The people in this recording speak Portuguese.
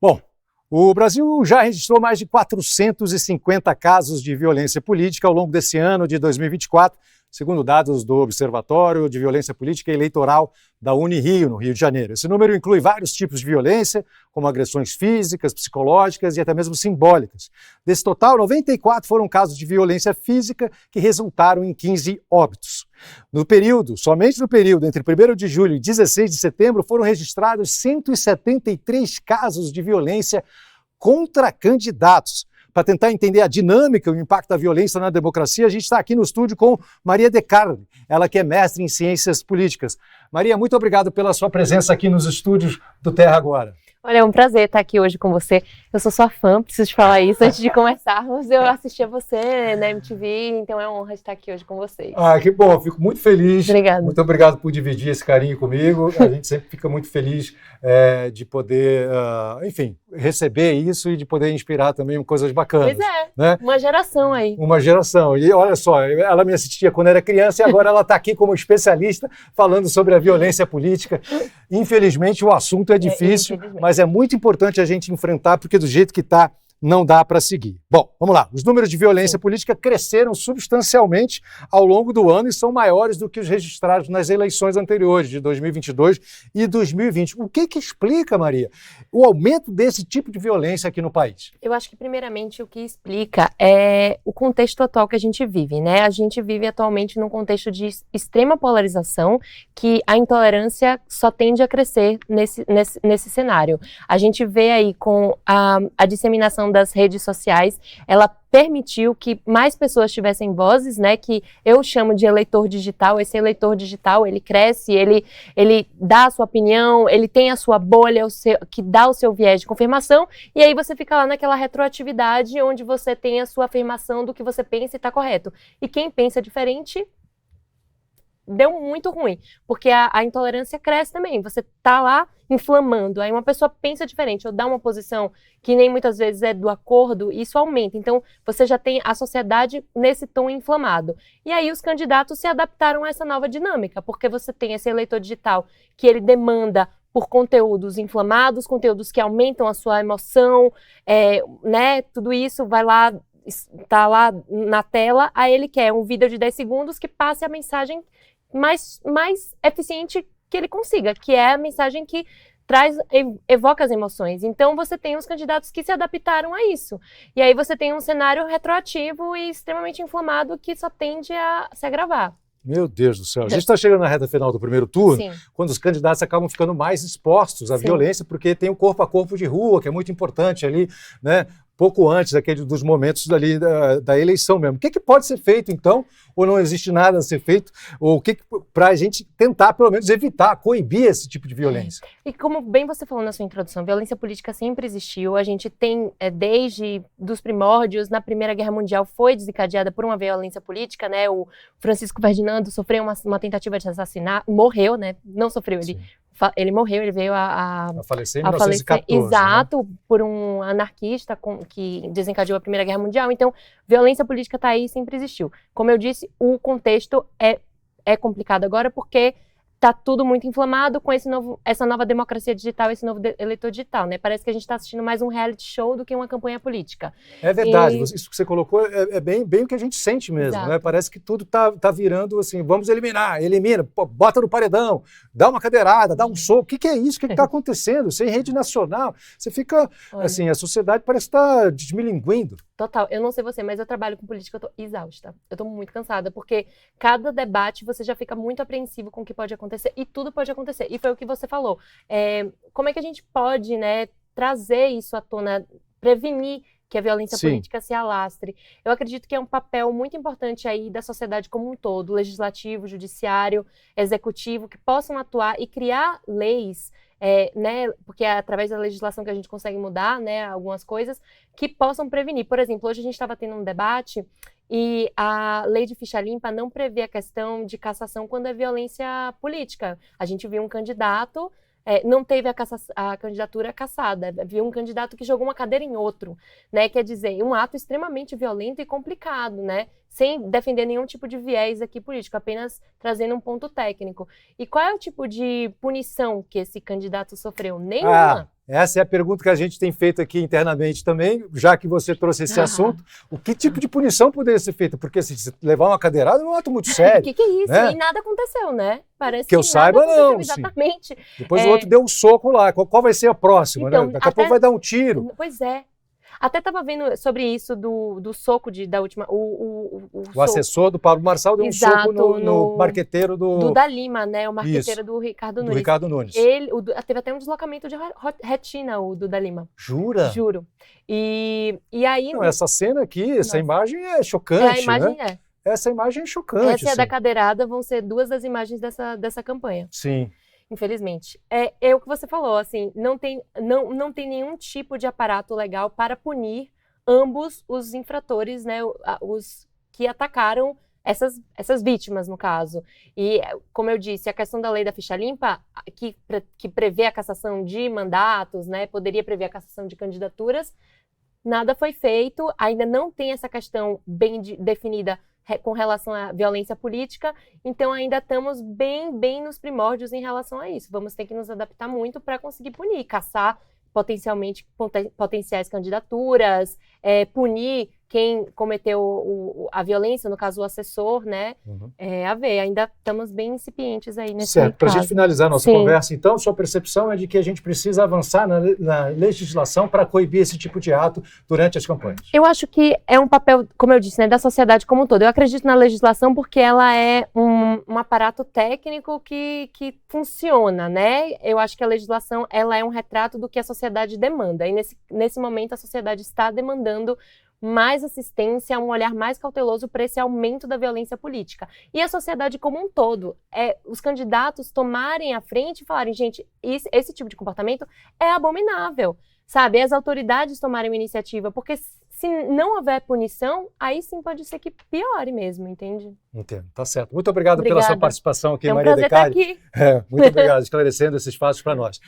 Bom, o Brasil já registrou mais de 450 casos de violência política ao longo desse ano de 2024, segundo dados do Observatório de Violência Política e Eleitoral da Unirio, no Rio de Janeiro. Esse número inclui vários tipos de violência, como agressões físicas, psicológicas e até mesmo simbólicas. Desse total, 94 foram casos de violência física que resultaram em 15 óbitos. Somente no período entre 1º de julho e 16 de setembro, foram registrados 173 casos de violência contra candidatos. Para tentar entender a dinâmica e o impacto da violência na democracia, a gente está aqui no estúdio com Maria De Carli, ela que é mestre em Ciências Políticas. Maria, muito obrigado pela sua presença aqui nos estúdios do Terra Agora. Olha, é um prazer estar aqui hoje com você. Eu sou sua fã, preciso te falar isso antes de começarmos. Eu assisti a você na MTV, então é uma honra estar aqui hoje com vocês. Ah, que bom, fico muito feliz. Obrigada. Muito obrigado por dividir esse carinho comigo. A gente sempre fica muito feliz de poder, enfim, receber isso e de poder inspirar também coisas bacanas. Pois é, né? Uma geração aí. Uma geração. E olha só, ela me assistia quando era criança e agora ela está aqui como especialista falando sobre a violência política. Infelizmente o assunto é difícil, mas é muito importante a gente enfrentar, porque do jeito que está, não dá para seguir. Bom, vamos lá. Os números de violência política cresceram substancialmente ao longo do ano e são maiores do que os registrados nas eleições anteriores, de 2022 e 2020. O que explica, Maria, o aumento desse tipo de violência aqui no país? Eu acho que, primeiramente, o que explica é o contexto atual que a gente vive, né? A gente vive atualmente num contexto de extrema polarização, que a intolerância só tende a crescer nesse cenário. A gente vê aí com a disseminação das redes sociais, ela permitiu que mais pessoas tivessem vozes, né, que eu chamo de eleitor digital. Esse eleitor digital, ele cresce, ele dá a sua opinião, ele tem a sua bolha, que dá o seu viés de confirmação, e aí você fica lá naquela retroatividade, onde você tem a sua afirmação do que você pensa e está correto. E quem pensa diferente deu muito ruim, porque a intolerância cresce também. Você tá lá inflamando, aí uma pessoa pensa diferente, ou dá uma posição que nem muitas vezes é do acordo, e isso aumenta. Então, você já tem a sociedade nesse tom inflamado. E aí os candidatos se adaptaram a essa nova dinâmica, porque você tem esse eleitor digital que ele demanda por conteúdos inflamados, conteúdos que aumentam a sua emoção, né? Tudo isso vai lá, tá lá na tela, aí ele quer um vídeo de 10 segundos que passe a mensagem mais eficiente que ele consiga, que é a mensagem que evoca as emoções. Então você tem os candidatos que se adaptaram a isso. E aí você tem um cenário retroativo e extremamente inflamado que só tende a se agravar. Meu Deus do céu. A gente está chegando na reta final do primeiro turno, Sim. quando os candidatos acabam ficando mais expostos à violência, porque tem o corpo a corpo de rua, que é muito importante ali, né? Pouco antes dos momentos ali da eleição mesmo. O que pode ser feito, então? Ou não existe nada a ser feito? Ou para a gente tentar, pelo menos, evitar, coibir esse tipo de violência? E como bem você falou na sua introdução, violência política sempre existiu. A gente tem, desde dos primórdios, na Primeira Guerra Mundial, foi desencadeada por uma violência política, né? O Francisco Ferdinando sofreu uma tentativa de assassinar, morreu, né? Não sofreu, ele morreu, ele veio a falecer em 1914. Exato, né? Por um anarquista que desencadeou a Primeira Guerra Mundial. Então, violência política está aí e sempre existiu. Como eu disse, o contexto é complicado agora porque está tudo muito inflamado com essa nova democracia digital, esse novo eleitor digital, né? Parece que a gente está assistindo mais um reality show do que uma campanha política. É verdade, isso que você colocou é bem o que a gente sente mesmo, né? Parece que tudo tá virando assim, vamos elimina, bota no paredão, dá uma cadeirada, dá um soco. O que é isso? O que está acontecendo? Você em rede nacional, você fica, assim, a sociedade parece estar desmilinguindo. Total, eu não sei você, mas eu trabalho com política, eu tô exausta. Eu tô muito cansada, porque cada debate você já fica muito apreensivo com o que pode acontecer, e tudo pode acontecer. E foi o que você falou. Como é que a gente pode, né, trazer isso à tona, prevenir que a violência política se alastre? Eu acredito que é um papel muito importante aí da sociedade como um todo, legislativo, judiciário, executivo, que possam atuar e criar leis, né, porque é através da legislação que a gente consegue mudar, né, algumas coisas que possam prevenir. Por exemplo, hoje a gente estava tendo um debate e a lei de ficha limpa não prevê a questão de cassação quando é violência política. A gente viu um candidato, não teve a candidatura cassada, viu um candidato que jogou uma cadeira em outro, né? Quer dizer, um ato extremamente violento e complicado, né? Sem defender nenhum tipo de viés aqui político, apenas trazendo um ponto técnico. E qual é o tipo de punição que esse candidato sofreu? Nenhuma. Essa é a pergunta que a gente tem feito aqui internamente também, já que você trouxe esse assunto. O que tipo de punição poderia ser feita? Porque assim, se levar uma cadeirada é um ato muito sério. O que é isso? Né? E nada aconteceu, né? Parece que eu saiba, não. Exatamente. Sim. Depois o outro deu um soco lá. Qual vai ser a próxima? Então, né? Daqui a pouco vai dar um tiro. Pois é. Até estava vendo sobre isso do soco da última... O assessor do Pablo Marçal deu Exato, um soco no marqueteiro do da Lima, né? O marqueteiro do Ricardo Nunes. Ricardo Nunes. Teve até um deslocamento de retina, o do da Lima. Jura? Juro. E aí... Não, essa cena aqui, essa imagem é chocante, a imagem né? Essa imagem é chocante. Essa é a da cadeirada, vão ser 2 das imagens dessa campanha. Sim. Infelizmente. É o que você falou, assim, não tem nenhum tipo de aparato legal para punir ambos os infratores, né, os que atacaram essas vítimas, no caso. E, como eu disse, a questão da lei da ficha limpa, que prevê a cassação de mandatos, né, poderia prever a cassação de candidaturas, nada foi feito, ainda não tem essa questão bem definida com relação à violência política, então ainda estamos bem nos primórdios em relação a isso. Vamos ter que nos adaptar muito para conseguir punir, caçar potenciais candidaturas, punir quem cometeu a violência, no caso o assessor, né? A ver, ainda estamos bem incipientes aí nesse caso. Certo, para a gente finalizar a nossa conversa, então, sua percepção é de que a gente precisa avançar na legislação para coibir esse tipo de ato durante as campanhas. Eu acho que é um papel, como eu disse, né, da sociedade como um todo. Eu acredito na legislação porque ela é um aparato técnico que funciona, né? Eu acho que a legislação ela é um retrato do que a sociedade demanda. E nesse momento a sociedade está demandando mais assistência, um olhar mais cauteloso para esse aumento da violência política. E a sociedade como um todo, os candidatos tomarem a frente e falarem, gente, esse tipo de comportamento é abominável, sabe? As autoridades tomarem uma iniciativa, porque se não houver punição, aí sim pode ser que piore mesmo, entende? Entendo, tá certo. Muito obrigado pela sua participação aqui, Maria Decari. Muito obrigado, esclarecendo esses fatos para nós.